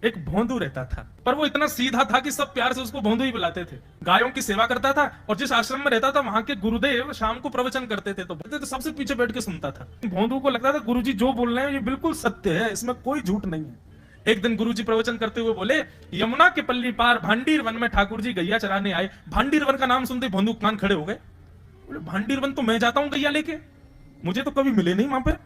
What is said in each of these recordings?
एक भोंदू रहता था, पर वो इतना सीधा था कि सब प्यार से उसको भोंदू ही बुलाते थे। गायों की सेवा करता था और जिस आश्रम में रहता था वहां के गुरुदेव शाम को प्रवचन करते थे, तो सबसे पीछे बैठ के सुनता था। भोंदू को लगता था गुरुजी जो बोल रहे हैं ये बिल्कुल सत्य है, इसमें कोई झूठ नहीं है। एक दिन गुरुजी प्रवचन करते हुए बोले, यमुना के पल्ली पार भांडीर वन में ठाकुर जी गैया चराने आए। भांडीर वन का नाम सुनते भोंदू कान खड़े हो गए। बोले भांडीर वन तो मैं जाता हूं गैया लेके, मुझे तो कभी मिले नहीं वहां पे।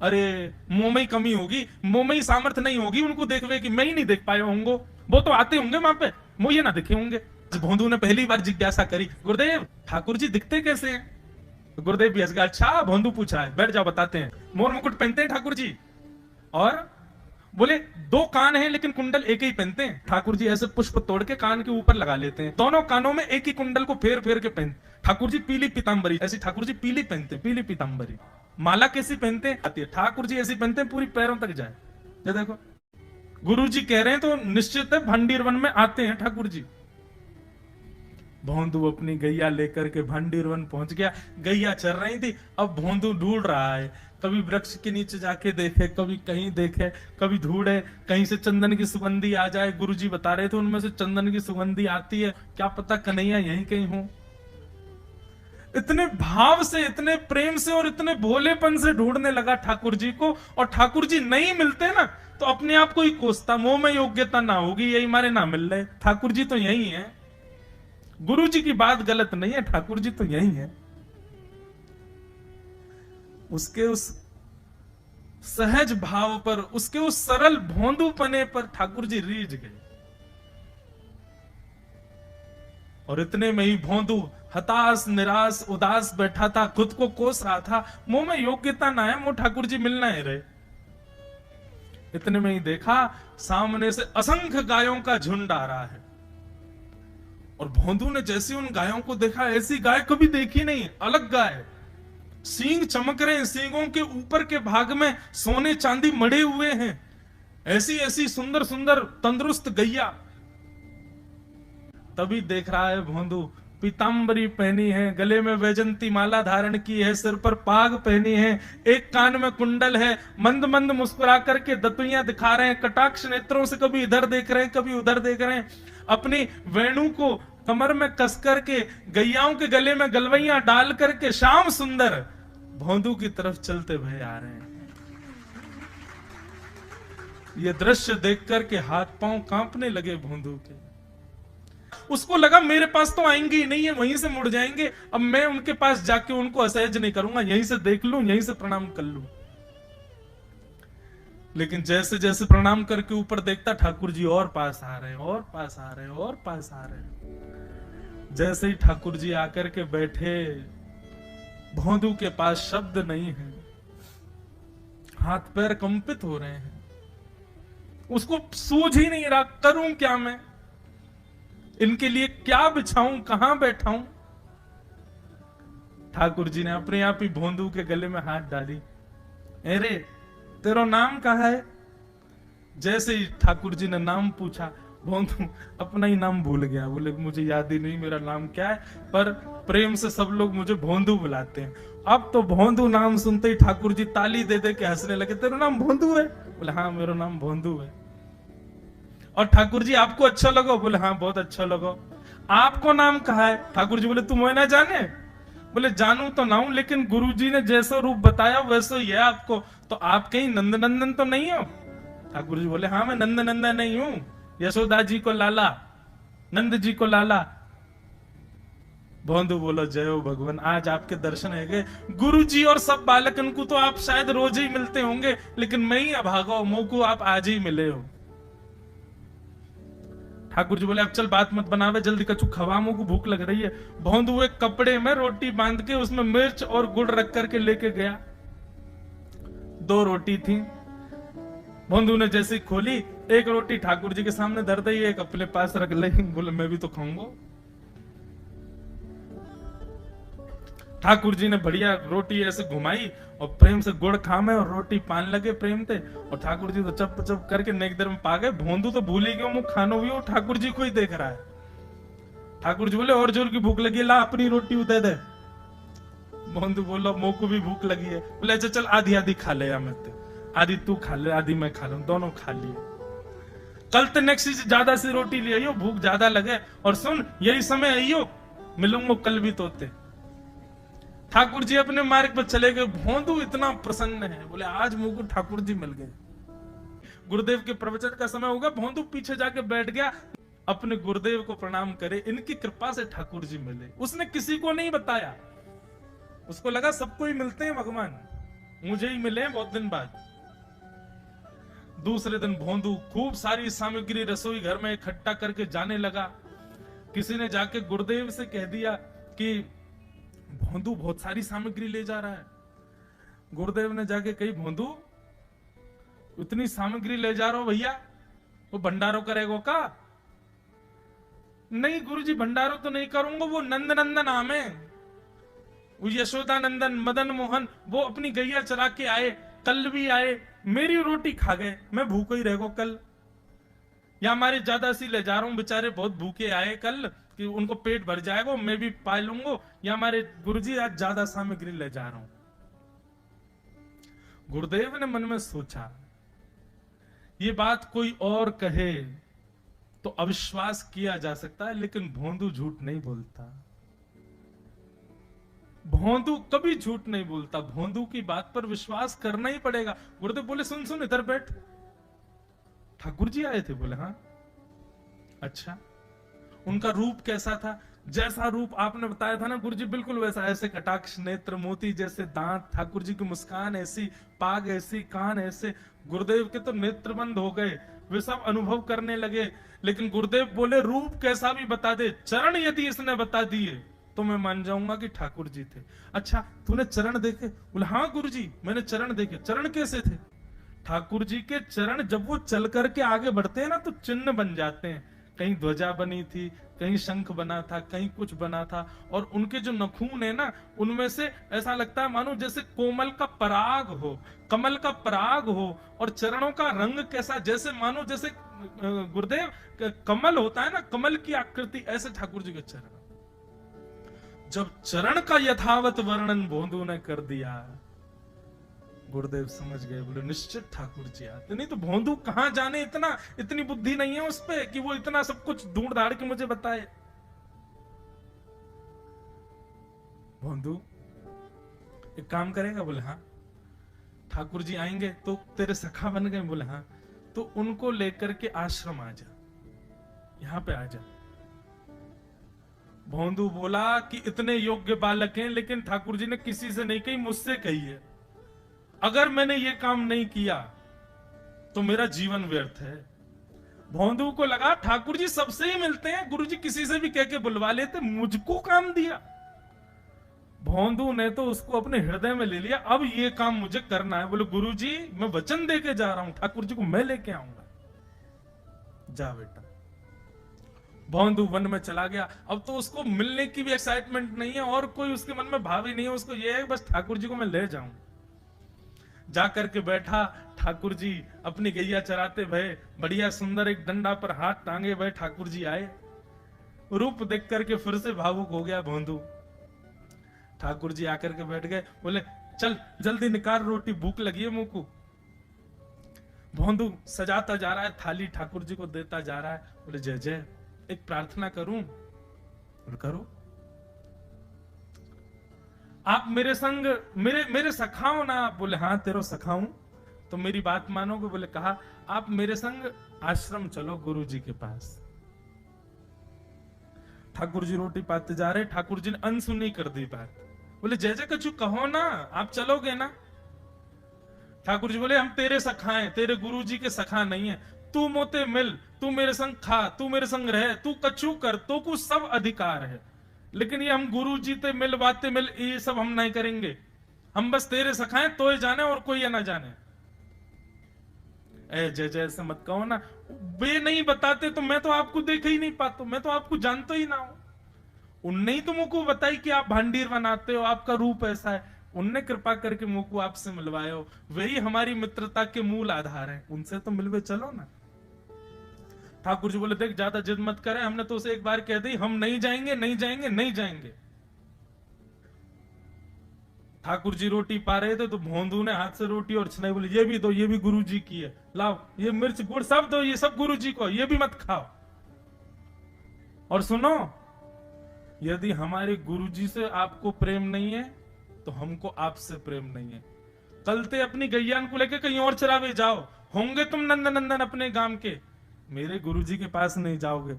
अरे मुंह में ही कमी होगी, मुंह में ही सामर्थ्य नहीं होगी उनको देखवे कि मैं ही नहीं देख पाया होंगे, वो तो आते होंगे वहां पे, मुझे ना दिखे होंगे। भोंदू ने पहली बार जिज्ञासा करी, गुरुदेव ठाकुर जी दिखते कैसे हैं? तो गुरुदेव भी हंस गए, अच्छा भोंदू पूछा है, बैठ जाओ बताते हैं। मोर मुकुट पहनते हैं ठाकुर जी, और बोले दो कान हैं लेकिन कुंडल एक ही पहनते हैं। ठाकुर जी ऐसे पुष्प तोड़ के कान के ऊपर लगा लेते हैं, दोनों कानों में एक ही कुंडल को फेर फेर के पहनते। ठाकुर जी पीली पीतांबरी, ऐसी ठाकुर जी पीली पहनते, पीली पीतांबरी। माला कैसी पहनते हैं आती है, ठाकुर जी ऐसी पहनते हैं पूरी पैरों तक जाए। ये देखो गुरु जी कह रहे हैं तो निश्चित है भांडीर वन में आते हैं ठाकुर जी। भोंदू अपनी गैया लेकर के भांडीर वन पहुंच गया। गैया चल रही थी, अब भोंदू ढूंढ रहा है, कभी वृक्ष के नीचे जाके देखे, कभी कहीं देखे, कभी ढूंढे कहीं से चंदन की सुगंधी आ जाए। गुरुजी बता रहे थे उनमें से चंदन की सुगंधी आती है, क्या पता कन्हैया यहीं कहीं हो। इतने भाव से, इतने प्रेम से और इतने भोलेपन से ढूंढने लगा ठाकुर जी को, और ठाकुर जी नहीं मिलते ना तो अपने आप को ही कोसता, मुंह में योग्यता ना होगी यही मारे ना मिल रहे, ठाकुर जी तो यही है। गुरु जी की बात गलत नहीं है, ठाकुर जी तो यही है। उसके उस सहज भाव पर, उसके उस सरल भोंदूपने पर ठाकुर जी रीझ गए। और इतने में ही भोंदू हताश निराश उदास बैठा था, खुद को कोस रहा था, मुंह में योग्यता ना है, मुंह ठाकुर जी मिलना ही रहे। इतने में ही देखा सामने से असंख्य गायों का झुंड आ रहा है, और भोंदू ने जैसे उन गायों को देखा, ऐसी गाय कभी देखी नहीं, अलग गाय, सींग चमक रहे हैं, सींगों के ऊपर के भाग में सोने चांदी मढ़े हुए हैं, ऐसी ऐसी सुंदर सुंदर तंदुरुस्त गैया। तभी देख रहा है भोंदू, पीतांबरी पहनी है, गले में वैजंती माला धारण की है, सिर पर पाग पहनी है, एक कान में कुंडल है, मंद मंद मुस्कुरा करके दतुइयां दिखा रहे हैं, कटाक्ष नेत्रों से कभी इधर देख रहे हैं कभी उधर देख रहे हैं, अपनी वेणु को कमर में कस करके गैयाओं के गले में गलवैया डाल करके श्याम सुंदर भोंदू की तरफ चलते हुए आ रहे हैं। ये दृश्य देख करके हाथ पांव कांपने लगे भोंदू के। उसको लगा मेरे पास तो आएंगे ही नहीं है, वहीं से मुड़ जाएंगे, अब मैं उनके पास जाके उनको असहज नहीं करूंगा, यहीं से देख लूं, यहीं से प्रणाम कर लूं। लेकिन जैसे जैसे प्रणाम करके ऊपर देखता, ठाकुर जी और पास आ रहे हैं, और पास आ रहे हैं, और पास आ रहे हैं। जैसे ही ठाकुर जी आकर के बैठे, भोंदू के पास शब्द नहीं है, हाथ पैर कंपित हो रहे हैं, उसको सूझ ही नहीं रहा करूं क्या मैं, इनके लिए क्या बिछाऊं, कहां बैठाऊं। ठाकुर जी ने अपने आप ही भोंदू के गले में हाथ डाली, अरे तेरा नाम कहा है? जैसे ही ठाकुर जी ने नाम पूछा, भोंदू अपना ही नाम भूल गया, बोले मुझे याद ही नहीं मेरा नाम क्या है, पर प्रेम से सब लोग मुझे भोंदू बुलाते हैं। अब तो भोंदू नाम सुनते ही ठाकुर जी ताली दे दे के हंसने लगे, तेरा नाम भोंदू है? बोले हाँ मेरा नाम भोंदू है। और ठाकुर जी आपको अच्छा लगा? बोले हाँ बहुत अच्छा लगा। आपको नाम कहा है? ठाकुर जी बोले तुम वो ना जाने? बोले जानू तो ना हूं, लेकिन गुरु जी ने जैसा रूप बताया वैसा ही है आपको, तो आप कहीं नंद नंदन तो नहीं हो? ठाकुर जी बोले हाँ मैं नंद नंदन नहीं हूं, यशोदा जी को लाला, नंद जी को लाला। भोंदू बोलो जय हो भगवान, आज आपके दर्शन है गए। गुरु जी और सब बालकन को तो आप शायद रोज ही मिलते होंगे, लेकिन मैं ही अभागा हूं, मुंह को आप आज ही मिले हो। ठाकुर जी बोले अब चल बात मत बनावे, जल्दी कछु खवा, मुंह को भूख लग रही है। भोंदू एक कपड़े में रोटी बांध के उसमें मिर्च और गुड़ रख करके लेके गया। 2 रोटी थी, भोंदू ने जैसे खोली, एक रोटी ठाकुर जी के सामने धर दी, एक अपने पास रख ली, बोले मैं भी तो खाऊंगा। ठाकुर जी ने बढ़िया रोटी ऐसे घुमाई और प्रेम से गुड़ खामे और रोटी पान लगे प्रेम से, और ठाकुर जी तो चप चप करके नेक देर में पा गए। भोंदू तो भूल ही गया, मुंह खानो भी हो, ठाकुर जी को ही देख रहा है। ठाकुर जी बोले और जोर की भूख लगी है, ला अपनी रोटी उदे दे। भोंदू बोलो मुंह को भी भूख लगी है। बोले अच्छा चल आधी आधी खा ले, आधी तू खा ले आधी मैं खा लूं, दोनों खा लिए। कल तो नेक्स्ट से ज्यादा सी रोटी ले आइयो, भूख ज्यादा लगे, और सुन यही समय आइयो, मिलूंगा कल भी तोते। ठाकुर जी अपने मार्ग पर चले गए। भोंदू इतना प्रसन्न है, बोले आज मुझको ठाकुर जी मिल गए। गुरुदेव के प्रवचन का समय होगा, भोंदू पीछे जाके बैठ गया, अपने गुरुदेव को प्रणाम करे, इनकी कृपा से ठाकुर जी मिले। उसने किसी को नहीं बताया, उसको लगा सबको ही मिलते हैं भगवान, मुझे ही मिले बहुत दिन बाद। दूसरे दिन भोंदू खूब सारी सामग्री रसोई घर में इकट्ठा करके जाने लगा। किसी ने जाके गुरुदेव से कह दिया कि भोंदू बहुत सारी सामग्री ले जा रहा है। गुरुदेव ने जाके कही, भोंदू इतनी सामग्री ले जा रहा हो भैया, वो भंडारो करेगो का? नहीं गुरुजी भंडारो तो नहीं करूंगा, वो नंद नंदन आम है, वो यशोदा नंदन मदन मोहन वो अपनी गैया चरा के आए, कल भी आए, मेरी रोटी खा गए, मैं भूखा ही रहेगा कल। या हमारे ज्यादा सी ले जा रहा हूं, बेचारे बहुत भूखे आए कल, कि उनको पेट भर जाएगा, मैं भी पा लूंगा, या हमारे गुरुजी आज ज्यादा सामग्री ले जा रहा हूं। गुरुदेव ने मन में सोचा, ये बात कोई और कहे तो अविश्वास किया जा सकता है, लेकिन भोंदू झूठ नहीं बोलता। भोंदू कभी झूठ नहीं बोलता, भोंदू की बात पर विश्वास करना ही पड़ेगा। गुरुदेव बोले, सुन सुन इधर बैठ, ठाकुर जी आए थे? बोले हाँ। अच्छा, उनका रूप कैसा था? जैसा रूप आपने बताया था ना गुरुजी, बिल्कुल वैसा, ऐसे कटाक्ष नेत्र, मोती जैसे दांत, ठाकुर जी की मुस्कान ऐसी, पाग ऐसी, कान ऐसे। गुरुदेव के तो नेत्र बंद हो गए, वे सब अनुभव करने लगे। लेकिन गुरुदेव बोले, रूप कैसा भी बता दे, चरण यदि इसने बता दिए तो मैं मान जाऊंगा कि ठाकुर जी थे। अच्छा तूने चरण देखे? बोले हाँ गुरुजी मैंने चरण देखे। चरण कैसे थे? ठाकुर जी के चरण जब वो चल करके आगे बढ़ते हैं ना तो चिन्ह बन जाते हैं। कहीं ध्वजा बनी थी, कहीं शंख बना था, कहीं कुछ बना था, और उनके जो नखून है ना उनमें से ऐसा लगता है मानो जैसे कोमल का पराग हो, कमल का पराग हो। और चरणों का रंग कैसा, जैसे मानो जैसे गुरुदेव कमल होता है ना, कमल की आकृति, ऐसे ठाकुर जी के चरण। जब चरण का यथावत वर्णन भोंदू ने कर दिया, गुरुदेव समझ गए, बोले निश्चित ठाकुर जी आते। नहीं तो भोंदू कहां जाने, इतनी बुद्धि नहीं है उस पे कि वो इतना सब कुछ ढूंढ ढाड़ के मुझे बताए। भोंदू एक काम करेगा? बोले हाँ। ठाकुर जी आएंगे तो तेरे सखा बन गए? बोले हाँ। तो उनको लेकर के आश्रम आ जा, यहां पे आ जा। भोंदू बोला कि इतने योग्य बालक हैं, लेकिन ठाकुर जी ने किसी से नहीं कही, मुझसे कही है। अगर मैंने ये काम नहीं किया तो मेरा जीवन व्यर्थ है। भोंदू को लगा ठाकुर जी सबसे ही मिलते हैं, गुरु जी किसी से भी कह के बुलवा लेते, मुझको काम दिया। भोंदू ने तो उसको अपने हृदय में ले लिया, अब ये काम मुझे करना है। बोले गुरु जी मैं वचन दे के जा रहा हूं, ठाकुर जी को मैं लेके आऊंगा। जा बेटा। भोंदू वन में चला गया। अब तो उसको मिलने की भी एक्साइटमेंट नहीं है और कोई उसके मन में भाव ही नहीं है, उसको ये है बस ठाकुर जी को मैं ले जाऊं। जाकर के बैठा, ठाकुर जी अपनी गैया चराते भय, बढ़िया सुंदर एक डंडा पर हाथ टांगे भय ठाकुर जी आए। रूप देख करके फिर से भावुक हो गया भोंदू। ठाकुर जी आकर के बैठ गए, बोले चल जल्दी निकाल रोटी, भूख लगी है मुंह को। भोंदू सजाता जा रहा है थाली, ठाकुर जी को देता जा रहा है। बोले जय जय, एक प्रार्थना करूं? बोले करो। आप मेरे संग मेरे सखाओ ना? बोले हाँ तेरो सखाऊं, तो मेरी बात मानोगे? बोले कहा, आप मेरे संग आश्रम चलो गुरु जी के पास। ठाकुर जी रोटी पाते जा रहे, ठाकुर जी ने अनसुनी कर दी बात। बोले जय जय कछु कहो ना, आप चलोगे ना? ठाकुर जी बोले हम तेरे सखा हैं, तेरे गुरु जी के सखा नहीं है। तू मोते मिल, तू मेरे संग खा, तू मेरे संग रह, तू कछु कर, तो कुछ सब अधिकार है, लेकिन ये हम गुरु जी ते मिल बातें मिल ये सब हम नहीं करेंगे। हम बस तेरे सखाएं तो ही जाने और कोई ये ना जाने। ए जय जय से मत कहो ना, वे नहीं बताते तो मैं तो आपको देख ही नहीं पाता, मैं तो आपको जानता ही ना हूं। उनने ही तो मुझको बताई कि आप भांडीर बनाते हो, आपका रूप ऐसा है, उनने कृपा करके मुझको आपसे मिलवाए हो, वही हमारी मित्रता के मूल आधार है, उनसे तो मिलवे चलो ना। ठाकुर जी बोले देख ज्यादा जिद मत करे, हमने तो उसे एक बार कह दी हम नहीं जाएंगे नहीं जाएंगे नहीं जाएंगे। ठाकुर जी रोटी पा रहे थे तो भोंदू ने हाथ से रोटी और छनाई बोली, ये भी दो, ये भी गुरु जी की है, लाओ ये मिर्च गुड़ सब दो, ये सब गुरु जी को, ये भी मत खाओ। और सुनो, यदि हमारे गुरु जी से आपको प्रेम नहीं है तो हमको आपसे प्रेम नहीं है। कल ते अपनी गैयान को लेके कहीं और चरावे जाओ, होंगे तुम नंदन नंदन अपने गांव के, मेरे गुरु जी के पास नहीं जाओगे।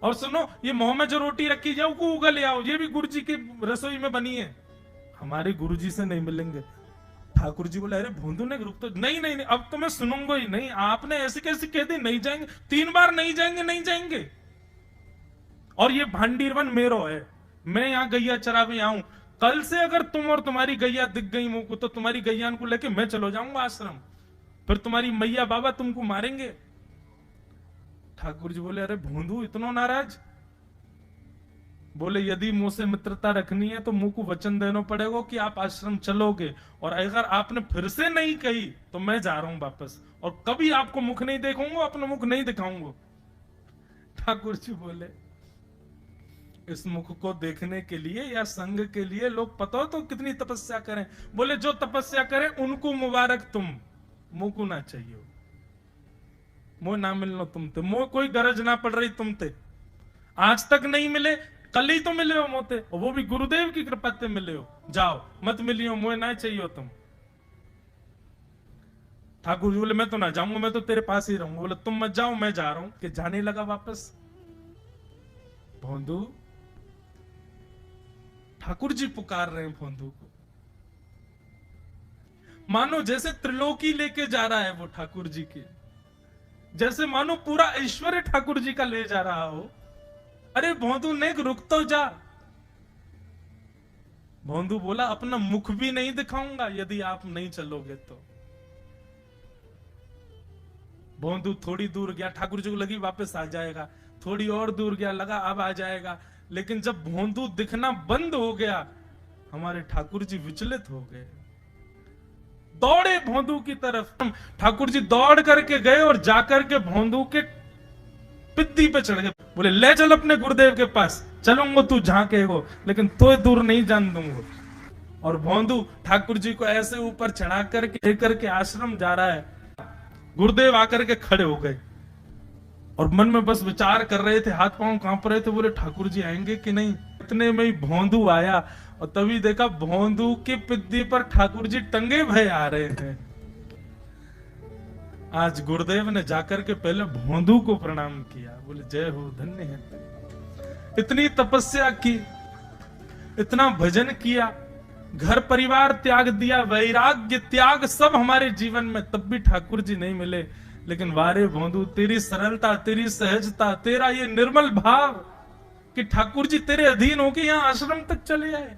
और सुनो, ये मुंह में जो रोटी रखी जाओ को उगा ले आओ, ये भी गुरु जी की रसोई में बनी है, हमारे गुरु जी से नहीं मिलेंगे। ठाकुर जी बोले, अरे भोंदू ने रुक तो, नहीं नहीं नहीं, अब तो मैं सुनूंगा ही नहीं, आपने ऐसे कैसे कह दी नहीं जाएंगे, 3 बार नहीं जाएंगे, नहीं जाएंगे। और ये भांडीरवन मेरो है, मैं यहाँ गैया चरावे आऊं, कल से अगर तुम और तुम्हारी गैया दिख गई मुंह को तो तुम्हारी गैयान को लेके मैं चलो जाऊंगा आश्रम, फिर तुम्हारी मैया बाबा तुमको मारेंगे। ठाकुर जी बोले, अरे भोंदू इतना नाराज? बोले, यदि मुंह से मित्रता रखनी है तो मुंह को वचन देना पड़ेगा कि आप आश्रम चलोगे, और अगर आपने फिर से नहीं कही तो मैं जा रहा हूं वापस, और कभी आपको मुख नहीं देखूंगा, अपना मुख नहीं दिखाऊंगा। ठाकुर जी बोले, इस मुख को देखने के लिए या संग के लिए लोग पता हो तो कितनी तपस्या करें। बोले, जो तपस्या करें उनको मुबारक, तुम मुंह को ना चाहिए, मुंह ना मिलना तुमते, मुंह कोई गरज ना पड़ रही तुमते, आज तक नहीं मिले, कल ही तो मिले हो मोते, और वो भी गुरुदेव की कृपा से मिले हो, जाओ मत मिलियो, मुझे ना चाहिए तुम। ठाकुर जी बोले, मैं तो ना जाऊंगा, मैं तो तेरे पास ही रहूंगा। बोले, तुम मत जाओ, मैं जा रहा हूं। कि जाने लगा वापस। भोंदू, ठाकुर जी पुकार रहे हैं भोंदू को, मानो जैसे त्रिलोकी लेके जा रहा है वो ठाकुर जी के, जैसे मानो पूरा ऐश्वर्य ठाकुर जी का ले जा रहा हो। अरे भोंदू ने रुक तो जा। भोंदू बोला, अपना मुख भी नहीं दिखाऊंगा यदि आप नहीं चलोगे तो। भोंदू थोड़ी दूर गया, ठाकुर जी को लगी वापस आ जाएगा, थोड़ी और दूर गया, लगा अब आ जाएगा, लेकिन जब भोंदू दिखना बंद हो गया, हमारे ठाकुर जी विचलित हो गए, दौड़े भोंदू की तरफ। ठाकुर जी दौड़ करके गए और जाकर के भोंदू के पित्ती पे चढ़ गए। बोले, ले चल अपने गुरुदेव के पास, चलूंगा तू जहां कहेगो, लेकिन तो दूर नहीं जान दूंगा। और भोंदू ठाकुर जी को ऐसे ऊपर चढ़ा करके लेकर के आश्रम जा रहा है। गुरुदेव आकर के खड़े हो गए और मन में बस विचार कर रहे थे, हाथ पांव कांप रहे थे। बोले, ठाकुर जी आएंगे कि नहीं। इतने में ही भोंदू आया और तभी देखा भोंदू की पिद्दी पर ठाकुर जी टंगे भय आ रहे थे। आज गुरुदेव ने जाकर के पहले भोंदू को प्रणाम किया। बोले, जय हो, धन्य है। इतनी तपस्या की, इतना भजन किया, घर परिवार त्याग दिया, वैराग्य त्याग सब हमारे जीवन में, तब भी ठाकुर जी नहीं मिले। लेकिन वारे भोंदू, तेरी सरलता, तेरी सहजता, तेरा ये निर्मल भाव कि ठाकुर जी तेरे अधीन होके यहाँ आश्रम तक चले आए।